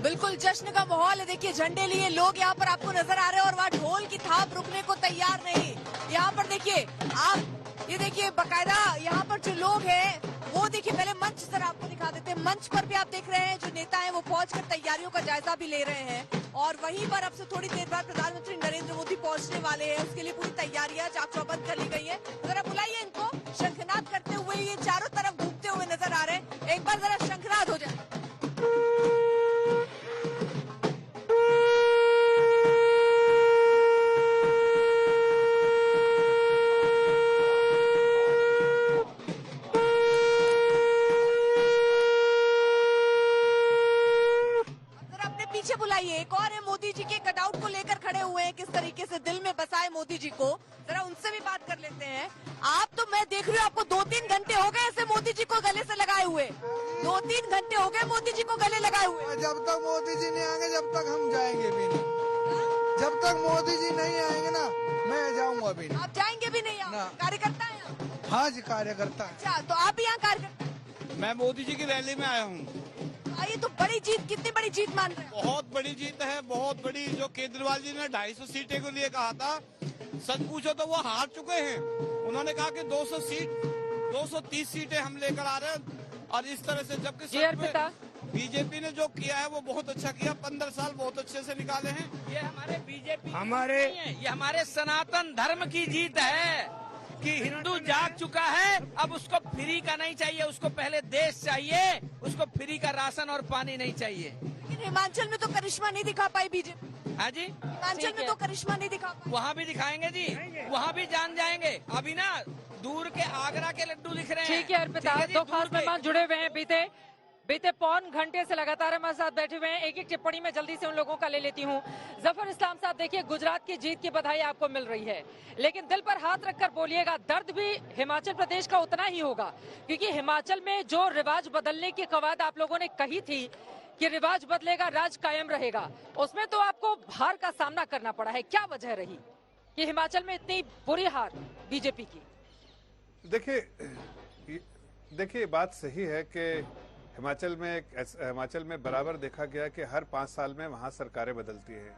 बिल्कुल जश्न का माहौल है। देखिए, झंडे लिए लोग यहाँ पर आपको नजर आ रहे हैं और वहाँ ढोल की थाप रुकने को तैयार नहीं। यहाँ पर देखिए, आप ये देखिए बाकायदा यहाँ पर जो लोग हैं वो देखिए, पहले मंच सर आपको दिखा देते हैं। मंच पर भी आप देख रहे हैं जो नेता हैं वो पहुंचकर तैयारियों का जायजा भी ले रहे हैं और वहीं पर अब से थोड़ी देर बाद प्रधानमंत्री नरेंद्र मोदी पहुंचने वाले हैं। उसके लिए पूरी तैयारियां चाक चौबंद कर ली गई है। जरा बुलाइए इनको। शंखनाद करते हुए ये चारों तरफ घूमते हुए नजर आ रहे हैं। एक बार जरा शंखनाद हो जाए। बुलाइए। एक और है मोदी जी के कटआउट को लेकर खड़े हुए हैं, किस तरीके से दिल में बसाए मोदी जी को। जरा उनसे भी बात कर लेते हैं। आप तो, मैं देख रही हूँ आपको 2-3 घंटे हो गए ऐसे मोदी जी को गले से लगाए हुए। 2-3 घंटे हो गए मोदी जी को गले लगाए हुए। जब तक मोदी जी नहीं आएंगे जब तक हम जाएंगे भी नहीं। जब तक मोदी जी नहीं आएंगे ना, मैं जाऊंगा भी नहीं। आप जाएंगे भी नहीं? कार्यकर्ता है? हाँ जी, कार्यकर्ता। अच्छा, तो आप भी यहाँ कार्यकर्ता? मैं मोदी जी की रैली में आया हूँ। ये तो बड़ी जीत, कितनी बड़ी जीत मान रहे हैं? बहुत बड़ी जीत है, बहुत बड़ी। जो केजरीवाल जी ने 250 सीटें को लिए कहा था, सच पूछो तो वो हार चुके हैं। उन्होंने कहा कि 230 सीटें हम लेकर आ रहे हैं और इस तरह से, जबकि बीजेपी ने जो किया है वो बहुत अच्छा किया। 15 साल बहुत अच्छे से निकाले हैं। ये हमारे बीजेपी ये हमारे सनातन धर्म की जीत है कि हिंदू जाग चुका है। अब उसको फ्री का नहीं चाहिए, उसको पहले देश चाहिए, उसको फ्री का राशन और पानी नहीं चाहिए। लेकिन हिमाचल में तो करिश्मा नहीं दिखा पाई बीजेपी। हाँ जी, हिमाचल में तो करिश्मा नहीं दिखा पाई। वहाँ भी दिखाएंगे जी, वहाँ भी जान जाएंगे। अभी ना दूर के आगरा के लड्डू दिख रहे हैं। ठीक है अर्पिता, दो खास मेहमान जुड़े हुए हैं बीते पौन घंटे से लगातार हमारे साथ बैठे हुए हैं। एक एक टिप्पणी में जल्दी से उन लोगों का ले लेती हूँ। जफर इस्लाम साहब, देखिए गुजरात की जीत की बधाई आपको मिल रही है, लेकिन दिल पर हाथ रखकर बोलिएगा, दर्द भी हिमाचल प्रदेश का उतना ही होगा, क्योंकि हिमाचल में जो रिवाज बदलने की कवायद आप लोगों ने कही थी कि रिवाज बदलेगा राज कायम रहेगा, उसमें तो आपको हार का सामना करना पड़ा है। क्या वजह रही कि हिमाचल में इतनी बुरी हार बीजेपी की? देखिए बात सही है कि हिमाचल में बराबर देखा गया कि हर 5 साल में वहाँ सरकारें बदलती हैं।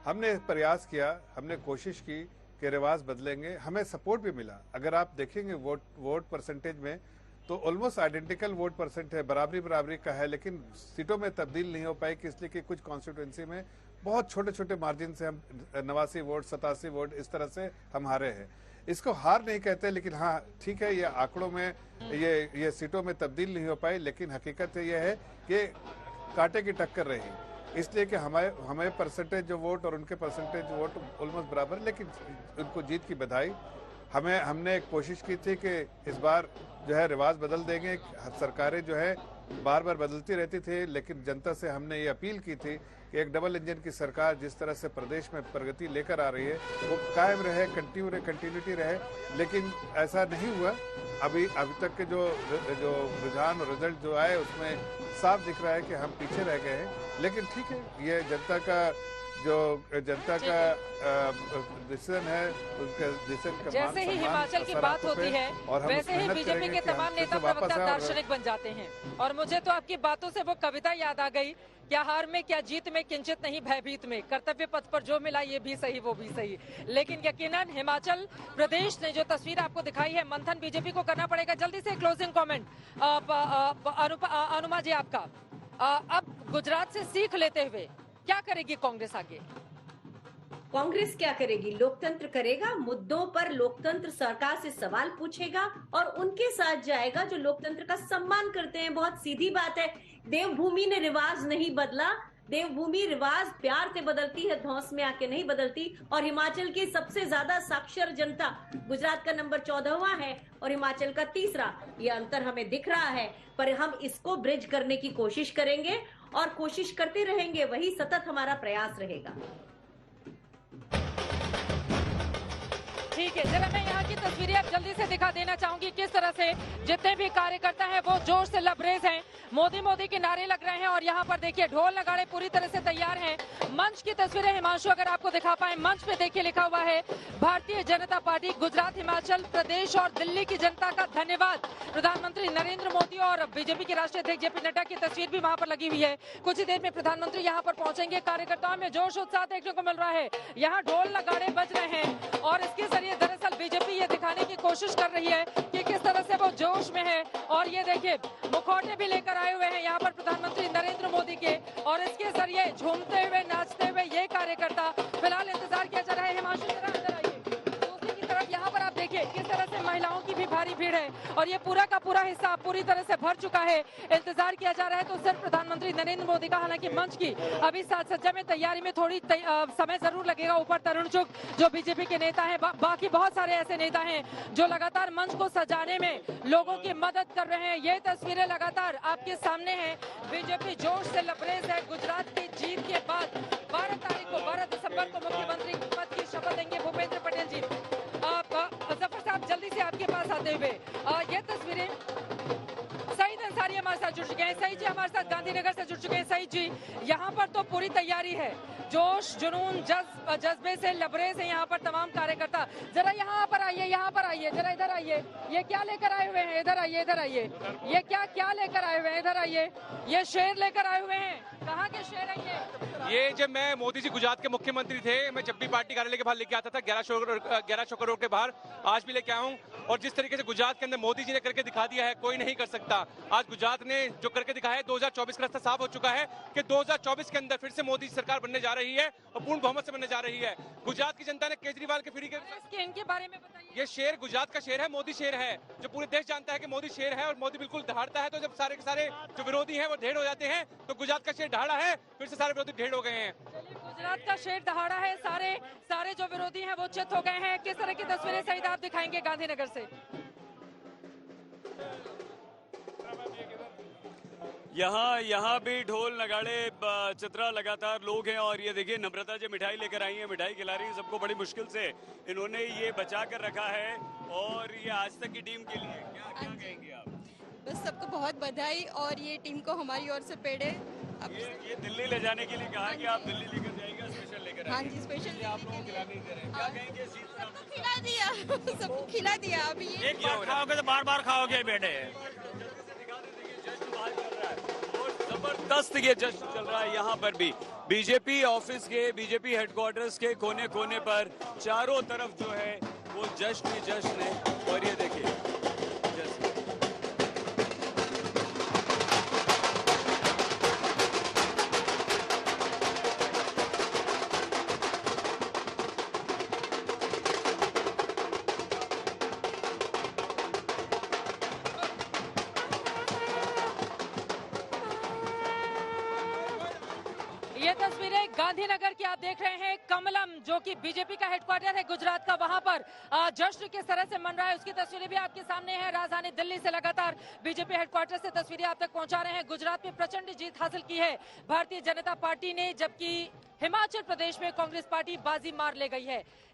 हमने प्रयास किया, हमने कोशिश की कि रिवाज बदलेंगे, हमें सपोर्ट भी मिला। अगर आप देखेंगे वोट परसेंटेज में तो ऑलमोस्ट आइडेंटिकल वोट परसेंट है, बराबरी का है, लेकिन सीटों में तब्दील नहीं हो पाई कि इसलिए कि कुछ कॉन्स्टिट्यूएंसी में बहुत छोटे मार्जिन से हम 89 वोट 87 वोट इस तरह से हम हारे हैं। इसको हार नहीं कहते, लेकिन हाँ ठीक है, ये आंकड़ों में ये सीटों में तब्दील नहीं हो पाई, लेकिन हकीकत ये है कि कांटे की टक्कर रही, इसलिए कि हमें परसेंटेज जो वोट और उनके परसेंटेज वोट ऑलमोस्ट बराबर, लेकिन उनको जीत की बधाई। हमने कोशिश की थी कि इस बार जो है रिवाज बदल देंगे। सरकारें जो है बार बदलती रहती थी, लेकिन जनता से हमने ये अपील की थी कि एक डबल इंजन की सरकार जिस तरह से प्रदेश में प्रगति लेकर आ रही है वो कायम रहे, कंटिन्यूटी रहे, लेकिन ऐसा नहीं हुआ। अभी तक के जो रुझान और रिजल्ट जो आए उसमें साफ दिख रहा है कि हम पीछे रह गए हैं, लेकिन ठीक है, ये जनता का डिसीजन है, उसका डिसीजन का जैसे ही हिमाचल की बात होती है वैसे ही बीजेपी के तमाम नेता प्रवक्ता दार्शनिक बन जाते हैं। और मुझे तो आपकी बातों से वो कविता याद आ गई, क्या हार में क्या जीत में किंचित नहीं भयभीत में, कर्तव्य पथ पर जो मिला ये भी सही वो भी सही। लेकिन यकीनन हिमाचल प्रदेश ने जो तस्वीर आपको दिखाई है, मंथन बीजेपी को करना पड़ेगा। जल्दी से क्लोजिंग कमेंट अनुमा जी आपका। अब गुजरात से सीख लेते हुए क्या करेगी कांग्रेस आगे? कांग्रेस क्या करेगी? लोकतंत्र करेगा, मुद्दों पर लोकतंत्र सरकार से सवाल पूछेगा और उनके साथ जाएगा जो लोकतंत्र का सम्मान करते हैं। बहुत सीधी बात है, देवभूमि ने रिवाज नहीं बदला, देवभूमि रिवाज प्यार से बदलती है, धौंस में आके नहीं बदलती। और हिमाचल की सबसे ज्यादा साक्षर जनता गुजरात का नंबर 14वां है और हिमाचल का 3रा। ये अंतर हमें दिख रहा है, पर हम इसको ब्रिज करने की कोशिश करेंगे और कोशिश करते रहेंगे, वही सतत हमारा प्रयास रहेगा। ठीक है, जरा मैं यहाँ की तस्वीरें अब जल्दी से दिखा देना चाहूंगी, किस तरह से जितने भी कार्यकर्ता हैं वो जोश से लबरेज हैं, मोदी के नारे लग रहे हैं। और यहाँ पर देखिए ढोल नगाड़े पूरी तरह से तैयार हैं। मंच की तस्वीरें हिमांशु अगर आपको दिखा पाए, मंच पे देखिए लिखा हुआ है भारतीय जनता पार्टी गुजरात, हिमाचल प्रदेश और दिल्ली की जनता का धन्यवाद। प्रधानमंत्री नरेंद्र मोदी और बीजेपी के राष्ट्रीय अध्यक्ष जेपी नड्डा की तस्वीर भी वहाँ पर लगी हुई है। कुछ ही देर में प्रधानमंत्री यहाँ पर पहुंचेंगे। कार्यकर्ताओं में जोश उत्साह देखने को मिल रहा है, यहाँ ढोल नगाड़े बज रहे हैं और इसके जरिए दरअसल बीजेपी ये दिखाने की कोशिश कर रही है कि किस तरह से वो जोश में है। और ये देखिए मुखौटे भी लेकर आए हुए हैं यहाँ पर प्रधानमंत्री नरेंद्र मोदी के, और इसके जरिए झूमते हुए नाचते हुए ये कार्यकर्ता फिलहाल इंतजार किया जा रहा है। हिमांशु जरा अंदर आइए। दूसरी की तरफ यहाँ पर आप देखिए किस तरह से महिलाओं की भी भारी भीड़ है और ये पूरा का पूरा हिस्सा पूरी तरह से भर चुका है। इंतजार किया जा रहा है तो सिर्फ प्रधानमंत्री नरेंद्र मोदी का, हालांकि मंच की अभी साज सज्जा में तैयारी में थोड़ी समय जरूर लगेगा। ऊपर तरुण चुग जो बीजेपी के नेता हैं, बाकी बहुत सारे ऐसे नेता हैं जो लगातार मंच को सजाने में लोगों की मदद कर रहे हैं। ये तस्वीरें लगातार आपके सामने हैं। बीजेपी जोश से लबरेज है। गुजरात की जीत के बाद 12 दिसंबर को मुख्यमंत्री पद की शपथ देंगे भूपेंद्र पटेल जी। जफर साहब जल्दी से आपके पास आते हुए ये तस्वीरें, सईद अंसारी हमारे साथ जुड़ चुके हैं। सईद जी हमारे साथ गांधीनगर से जुड़ चुके हैं। सईद जी, यहाँ पर तो पूरी तैयारी है, जोश जुनून जज्बे से लबरेज है यहाँ पर तमाम कार्यकर्ता। जरा यहाँ पर आइए, जरा इधर आइए। ये क्या लेकर आए हुए हैं? इधर आइए। ये क्या लेकर आए हुए हैं? इधर आइए। ये शेर लेकर आए हुए हैं, कहाँ के शेर है ये? जब मैं मोदी जी गुजरात के मुख्यमंत्री थे, मैं जब भी पार्टी कार्यालय के बाहर लेके आता था 11 चौक रोड के बाहर, आज भी लेके आया हूँ। और जिस तरीके से गुजरात के अंदर मोदी जी ने करके दिखा दिया है, कोई नहीं कर सकता। आज गुजरात ने जो करके दिखाया है, 2024 का रास्ता साफ हो चुका है कि 2024 के अंदर फिर से मोदी सरकार बनने जा रही है और पूर्ण बहुमत से बनने जा रही है। गुजरात की जनता ने केजरीवाल के फ्री के इनके बारे में बताइए। ये शेर गुजरात का शेर है, मोदी शेर है, जो पूरे देश जानता है कि मोदी शेर है और मोदी बिल्कुल दहाड़ता है। तो जब सारे के सारे जो विरोधी हैं वो ढेर हो जाते हैं, तो गुजरात का शेर दहाड़ा है, फिर से सारे विरोधी ढेर हो गए हैं। गुजरात का शेर दहाड़ा है, सारे जो विरोधी हैं वो चित हो गए हैं। किस तरह की तस्वीरें सहित आप दिखाएंगे गांधीनगर से? यहाँ भी ढोल नगाड़े चित्रा लगातार लोग हैं और ये देखिए नम्रता जी मिठाई लेकर आई हैं, मिठाई खिला रही है सबको। बड़ी मुश्किल से इन्होंने ये बचा कर रखा है और ये आज तक की टीम के लिए क्या कहेंगे आप? बस सबको बहुत बधाई और ये टीम को हमारी ओर से पेड़े। ये दिल्ली ले जाने के लिए कहा कि आप दिल्ली लेकर जाएंगे, स्पेशल लेकर? हाँ जी, स्पेशल आप लोगों को खिलाने दे रहे हैं, क्या कहेंगे? सबको खिला दिया, सबको खिला दिया। अभी एक बार खाओगे तो बार बार खाओगे बेटे। जबरदस्त ये जश्न चल रहा है यहाँ पर भी। बीजेपी ऑफिस के, बीजेपी हेडक्वार्टर्स के कोने कोने पर चारों तरफ जो है वो जश्न ही जश्न है। और ये देखिए ये तस्वीरें गांधीनगर की आप देख रहे हैं। कमलम जो कि बीजेपी का हेडक्वार्टर है गुजरात का, वहां पर जश्न किस तरह से मन रहा है उसकी तस्वीरें भी आपके सामने हैं। राजधानी दिल्ली से लगातार बीजेपी हेडक्वार्टर से तस्वीरें आप तक पहुंचा रहे हैं। गुजरात में प्रचंड जीत हासिल की है भारतीय जनता पार्टी ने, जबकि हिमाचल प्रदेश में कांग्रेस पार्टी बाजी मार ले गई है।